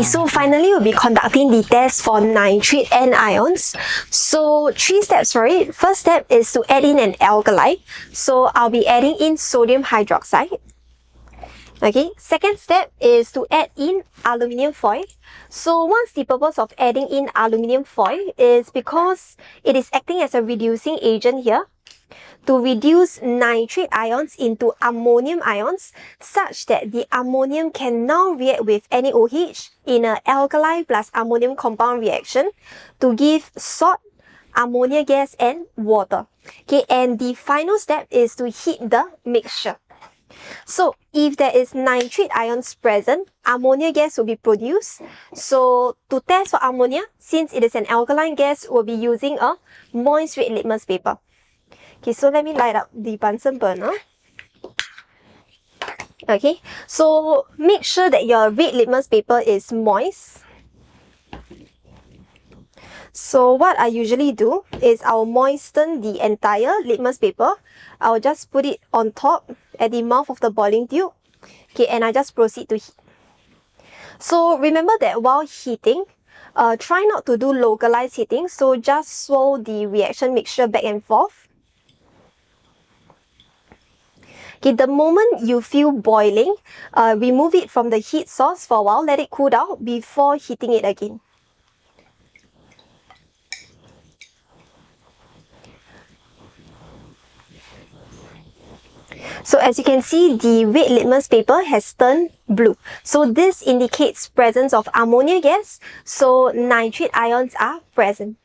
Okay, so finally we'll be conducting the test for nitrate anions. So 3 steps for it. First step is to add in an alkali. So I'll be adding in sodium hydroxide. Okay, second step is to add in aluminium foil. So once the purpose of adding in aluminium foil is because it is acting as a reducing agent here to reduce nitrate ions into ammonium ions such that the ammonium can now react with NaOH in an alkali plus ammonium compound reaction to give salt, ammonia gas and water. Okay, and the final step is to heat the mixture. So if there is nitrate ions present, ammonia gas will be produced. So to test for ammonia, since it is an alkaline gas, we'll be using a moist red litmus paper. Okay, so let me light up the Bunsen burner. Okay, so make sure that your red litmus paper is moist. So what I usually do is I'll moisten the entire litmus paper. I'll just put it on top at the mouth of the boiling tube. Okay, and I just proceed to heat. So remember that while heating, try not to do localized heating. So just swirl the reaction mixture back and forth. Okay, the moment you feel boiling, remove it from the heat source for a while, let it cool down before heating it again. So as you can see, the red litmus paper has turned blue. So this indicates presence of ammonia gas, so nitrate ions are present.